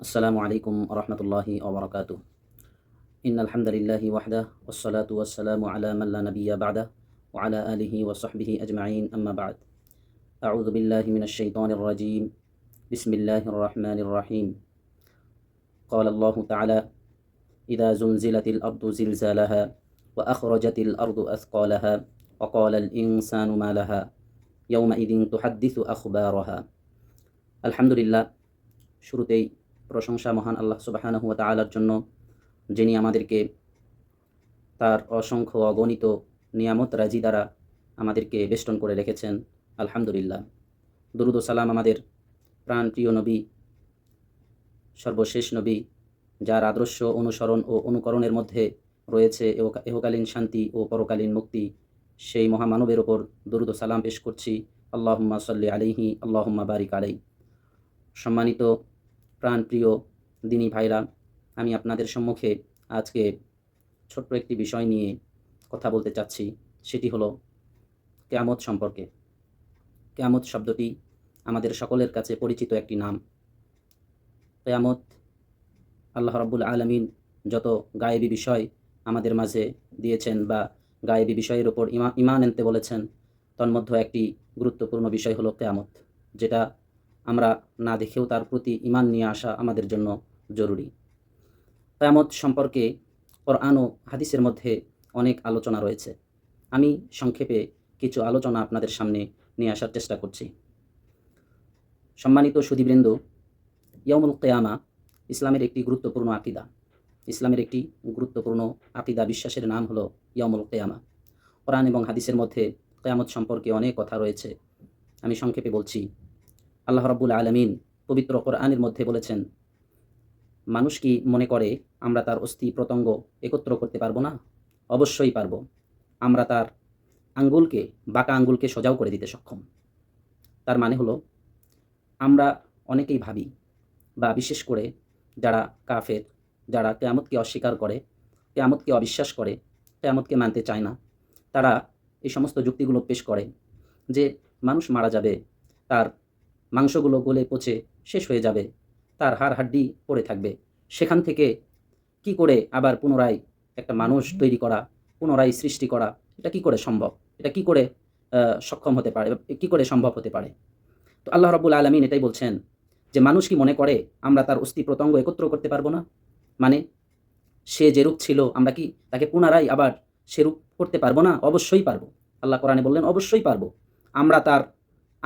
السلام عليكم ورحمة الله وبركاته. إن الحمد لله وحده والصلاة والسلام على من لا نبي بعده وعلى آله وصحبه أجمعين أما بعد. أعوذ بالله من الشيطان الرجيم. بسم الله الرحمن الرحيم. قال الله تعالى: إذا زلزلت الأرض زلزالها وأخرجت الأرض أثقالها وقال الإنسان ما لها يومئذ تحدث أخبارها. الحمد لله. শুরুতেই প্রশংসা মহান আল্লাহ সুবহানাহু ওয়া তাআলার জন্য, যিনি আমাদেরকে তার অসংখ্য অগণিত নিয়ামত রাজি দ্বারা আমাদেরকে বেষ্টন করে রেখেছেন। আলহামদুলিল্লাহ। দরুদ ও সালাম আমাদের প্রাণপ্রিয় নবী, সর্বশেষ নবী, যার আদর্শ অনুসরণ ও অনুকরণের মধ্যে রয়েছে ইহকালীন শান্তি ও পরকালীন মুক্তি, সেই মহামানবের ওপর দরুদ ও সালাম পেশ করছি। আল্লাহুম্মা সাল্লি আলাইহি, আল্লাহুম্মা বারিক আলাইহি। সম্মানিত প্রাণপ্রিয় দিনী ভাইরা, আমি আপনাদের সম্মুখে আজকে ছোট্ট একটি বিষয় নিয়ে কথা বলতে চাচ্ছি। সেটি হলো কিয়ামত সম্পর্কে। কিয়ামত শব্দটি আমাদের সকলের কাছে পরিচিত একটি নাম। কিয়ামত, আল্লাহ রাব্বুল আলামিন যত গায়েবী বিষয় আমাদের মাঝে দিয়েছেন বা গায়েবী বিষয়ের ওপর ঈমান আনতে বলেছেন, তন্মধ্যে একটি গুরুত্বপূর্ণ বিষয় হলো কিয়ামত, যেটা আমরা না দেখেও তার প্রতি ঈমান নিয়ে আসা আমাদের জন্য জরুরি। কিয়ামত সম্পর্কে কোরআন ও হাদিসের মধ্যে অনেক আলোচনা রয়েছে। আমি সংক্ষেপে কিছু আলোচনা আপনাদের সামনে নিয়ে আসার চেষ্টা করছি। সম্মানিত সুধীবৃন্দ, ইয়াউমুল কিয়ামা ইসলামের একটি গুরুত্বপূর্ণ আকীদা। ইসলামের একটি গুরুত্বপূর্ণ আকীদা বিশ্বাসের নাম হলো ইয়াউমুল কিয়ামা। কোরআন এবং হাদিসের মধ্যে কিয়ামত সম্পর্কে অনেক কথা রয়েছে। আমি সংক্ষেপে বলছি। আল্লাহ রাব্বুল আলামিন পবিত্র কোরআনের মধ্যে বলেছেন, মানুষ কি মনে করে আমরা তার অস্থি প্রত্যঙ্গ একত্র করতে পারবো না? অবশ্যই পারবো। আমরা তার আঙ্গুলকে, বাঁকা আঙ্গুলকে সোজাও করে দিতে সক্ষম। তার মানে হলো, আমরা অনেকেই ভাবি, বা বিশেষ করে যারা কাফের, যারা কিয়ামতকে অস্বীকার করে, কিয়ামতকে অবিশ্বাস করে, কিয়ামতকে মানতে চায় না, তারা এই সমস্ত যুক্তিগুলো পেশ করে যে মানুষ মারা যাবে, তার মাংসগুলো গলে পচে শেষ হয়ে যাবে, তার হাড় হাড্ডি পড়ে থাকবে, সেখান থেকে কি করে আবার পুনরায় একটা মানুষ তৈরি করা, পুনরায় সৃষ্টি করা, এটা কি করে সম্ভব? এটা কি করে সক্ষম হতে পারে, কি করে সম্ভব হতে পারে? তো আল্লাহ রাব্বুল আলামিন এটাই বলছেন যে মানুষ কি মনে করে আমরা তার অস্থি প্রত্যঙ্গ একত্র করতে পারবো না? মানে সে যেরূপ ছিল আমরা কি তাকে পুনরায় আবার সেরূপ করতে পারবো না? অবশ্যই পারবো। আল্লাহ কোরআনে বললেন অবশ্যই পারবো। আমরা তার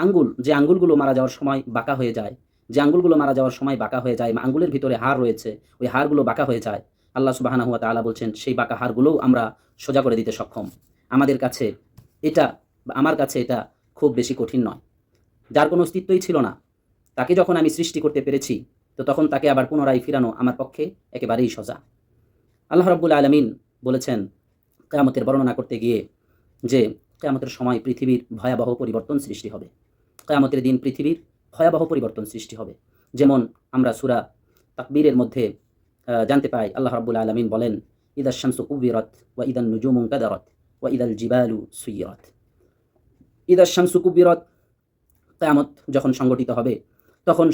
আঙ্গুল, যে আঙ্গুলগুলো মারা যাওয়ার সময় বাঁকা হয়ে যায়, যে আঙ্গুলগুলো মারা যাওয়ার সময় বাঁকা হয়ে যায়, আঙ্গুলের ভিতরে হাড় রয়েছে, ওই হাড়গুলো বাঁকা হয়ে যায়, আল্লাহ সুবহানাহু ওয়া তাআলা বলছেন সেই বাঁকা হাড়গুলোও আমরা সোজা করে দিতে সক্ষম। আমাদের কাছে এটা, বা আমার কাছে এটা খুব বেশি কঠিন নয়। যার কোনো অস্তিত্বই ছিল না, তাকে যখন আমি সৃষ্টি করতে পেরেছি, তো তখন তাকে আবার পুনরায় ফিরানো আমার পক্ষে একেবারেই সোজা। আল্লাহ রাব্বুল আলামিন বলেছেন কিয়ামতের বর্ণনা করতে গিয়ে যে কিয়ামতের সময় পৃথিবীর ভয়াবহ পরিবর্তন সৃষ্টি হবে। কিয়ামতের দিন পৃথিবীর ভয়াবহ পরিবর্তন সৃষ্টি হবে। যেমন আমরা সূরা তাকবীরের মধ্যে জানতে পাই, আল্লাহ রাব্বুল আলামিন বলেন, ইদাশ শামসু কুবিরাত ওয়া ইদান নুজুমু কাদারাত ওয়া ইদাল জিবালু সুয়িরাত। ইদাশ শামসু কুবিরাত, কিয়ামত যখন সংগঠিত হবে, তখন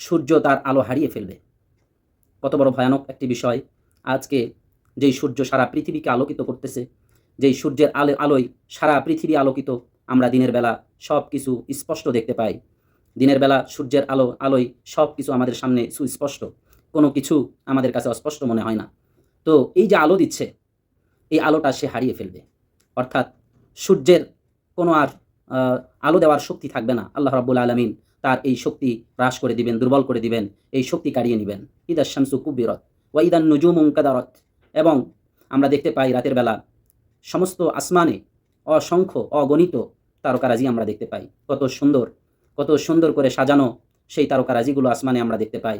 সূর্য তার আলো হারিয়ে ফেলবে। কত বড় ভয়ানক একটি বিষয়! আজকে যেই সূর্য সারা পৃথিবীকে আলোকিত করতেছে, যেই সূর্যের আলোয় সারা পৃথিবী আলোকিত, আমরা দিনের বেলা সব কিছু স্পষ্ট দেখতে পাই। দিনের বেলা সূর্যের আলোয় সব কিছু আমাদের সামনে সুস্পষ্ট, কোনো কিছু আমাদের কাছে অস্পষ্ট মনে হয় না। তো এই যে আলো দিচ্ছে, এই আলোটা সে হারিয়ে ফেলবে। অর্থাৎ সূর্যের কোনো আর আলো দেওয়ার শক্তি থাকবে না। আল্লাহ রাব্বুল আলামিন তার এই শক্তি হ্রাস করে দিবেন, দুর্বল করে দিবেন, এই শক্তি কাড়িয়ে নিবেন। ইদাশ শামসু কুবিরাত ওয়া ইদান নুজুমু কাদারাত। এবং আমরা দেখতে পাই রাতের বেলা সমস্ত আসমানে অসংখ্য অগণিত তারকারাজি আমরা দেখতে পাই। কত সুন্দর করে সাজানো সেই তারকারাজিগুলো আসমানে আমরা দেখতে পাই।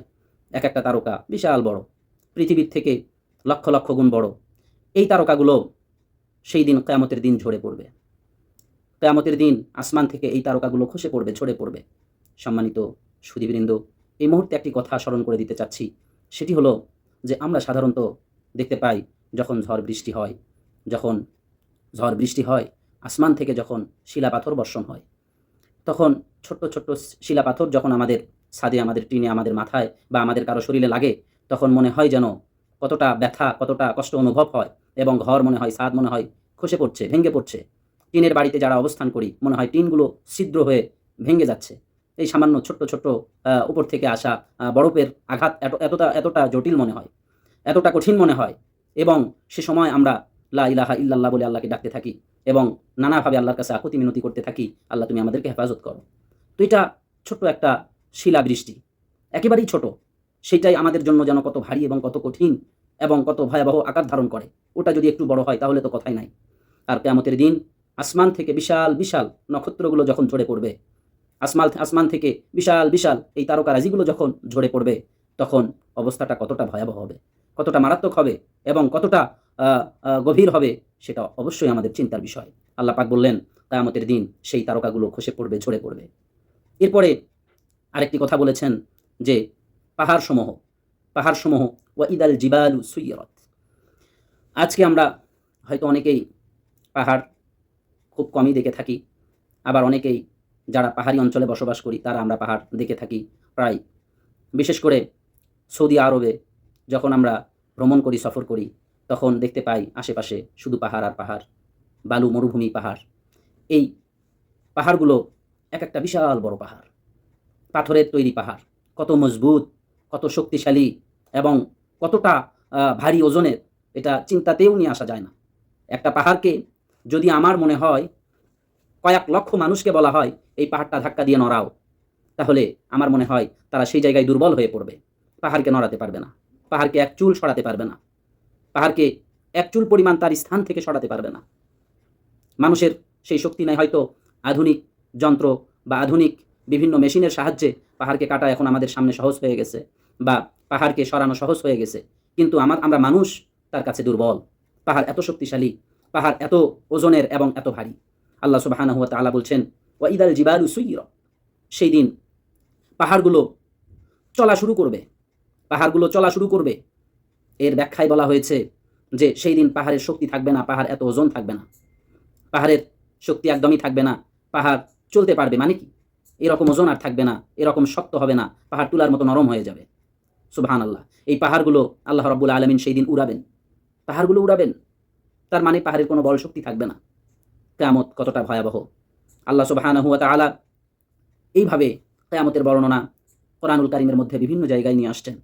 এক একটা তারকা বিশাল বড়, পৃথিবীর থেকে লক্ষ লক্ষ গুণ বড়। এই তারকাগুলো সেই দিন কিয়ামতের দিন ঝরে পড়বে। কিয়ামতের দিন আসমান থেকে এই তারকাগুলো খসে পড়বে, ঝরে পড়বে। সম্মানিত সুধীবৃন্দ, এই মুহূর্তে একটি কথা স্মরণ করে দিতে চাচ্ছি। সেটি হলো যে আমরা সাধারণত দেখতে পাই যখন ঝড় বৃষ্টি হয়, আসমান থেকে যখন শিলাপাথর বর্ষণ হয়, তখন ছোট্ট ছোট্ট শিলাপাথর যখন আমাদের ছাদে, আমাদের টিনে, আমাদের মাথায় বা আমাদের কারো শরীরে লাগে, তখন মনে হয় যেন কতটা ব্যথা, কতটা কষ্ট অনুভব হয় এবং ঘর মনে হয়, ছাদ মনে হয় খসে পড়ছে, ভেঙে পড়ছে। টিনের বাড়িতে যারা অবস্থান করি, মনে হয় টিনগুলো ছিদ্র হয়ে ভেঙে যাচ্ছে। এই সামান্য ছোট্ট, ছোট্ট উপর থেকে আসা বরফের আঘাত এতটা এতটা জটিল মনে হয়, এতটা কঠিন মনে হয় এবং সে সময় আমরা লা ইলাহা ইল্লাল্লাহ বলে আল্লাহকে ডাকতে থাকি এবং নানাভাবে আল্লাহর কাছে আকুতি মিনতি করতে থাকি, আল্লাহ তুমি আমাদেরকে হেফাজত করো। তো এটা ছোট্ট একটা শিলাবৃষ্টি, একেবারেই ছোট। সেটাই আমাদের জন্য যেন কত ভারী এবং কত কঠিন এবং কত ভয়াবহ আকার ধারণ করে। ওটা যদি একটু বড় হয় তাহলে তো কথাই নাই। আর কিয়ামতের দিন আসমান থেকে বিশাল বিশাল নক্ষত্রগুলো যখন ঝরে পড়বে, আসমান থেকে বিশাল বিশাল এই তারকারাজিগুলো যখন ঝরে পড়বে, তখন অবস্থাটা কতটা ভয়াবহ হবে, কতটা মারাত্মক হবে এবং কতটা গভীর হবে, সেটা অবশ্যই আমাদের চিন্তার বিষয়। আল্লাহ পাক বললেন, কিয়ামতের দিন সেই তারকাগুলো খসে পড়বে, ঝরে পড়বে। এরপরে আরেকটি কথা বলেছেন যে পাহাড়সমূহ, পাহাড়সমূহ ওয়া ইদাল জিবালু সুইয়িরাত। আজকে আমরা হয়তো অনেকেই পাহাড় খুব কমই দেখে থাকি, আবার অনেকেই যারা পাহাড়ি অঞ্চলে বসবাস করি তারা আমরা পাহাড় দেখে থাকি প্রায়। বিশেষ করে সৌদি আরবে যখন আমরা ভ্রমণ করি, সফর করি, তখন দেখতে পাই আশেপাশে শুধু পাহাড় আর পাহাড়, বালু, মরুভূমি, পাহাড়। এই পাহাড়গুলো এক একটা বিশাল বড় পাহাড়, পাথরের তৈরি পাহাড়, কত মজবুত, কত শক্তিশালী এবং কতটা ভারী ওজনের, এটা চিন্তাতেও নিয়ে আসা যায় না। একটা পাহাড়কে যদি আমার মনে হয় কয়েক লক্ষ মানুষকে বলা হয় এই পাহাড়টা ধাক্কা দিয়ে নড়াও, তাহলে আমার মনে হয় তারা সেই জায়গায় দুর্বল হয়ে পড়বে, পাহাড়কে নড়াতে পারবে না, পাহাড়কে এক চুল সরাতে পারবে না, পাহাড়কে এক চুল পরিমাণ তার স্থান থেকে সরাতে পারবে না। মানুষের সেই শক্তি নাই। হয়তো আধুনিক যন্ত্র বা আধুনিক বিভিন্ন মেশিনের সাহায্যে পাহাড়কে কাটা এখন আমাদের সামনে সহজ হয়ে গেছে বা পাহাড়কে সরানো সহজ হয়ে গেছে, কিন্তু আমরা মানুষ তার কাছে দুর্বল। পাহাড় এত শক্তিশালী, পাহাড় এত ওজনের এবং এত ভারী। আল্লাহ সুবহানাহু ওয়া তাআলা বলছেন, ওয়া ইদাল জিবালু সুইয়িরাত। সেই দিন পাহাড়গুলো চলা শুরু করবে, পাহাড়গুলো চলা শুরু করবে। এর ব্যাখ্যায় বলা হয়েছে যে সেই দিন পাহাড়ের শক্তি থাকবে না, পাহাড় এত ওজন থাকবে না, পাহাড়ের শক্তি একদমই থাকবে না। পাহাড় চলতে পারবে মানে কি, এরকম ওজন আর থাকবে না, এরকম শক্ত হবে না, পাহাড় তুলার মতো নরম হয়ে যাবে। সুবহানাল্লাহ। এই পাহাড়গুলো আল্লাহ রাব্বুল আলামিন সেই দিন উড়াবেন, পাহাড়গুলো উড়াবেন। তার মানে পাহাড়ের কোনো বল শক্তি থাকবে না। কিয়ামত কতটা ভয়াবহ! আল্লাহ সুবহানাহু ওয়া তাআলা এইভাবে কিয়ামতের বর্ণনা কোরআনুল কারীমের মধ্যে বিভিন্ন জায়গায় নিয়ে আসছেন।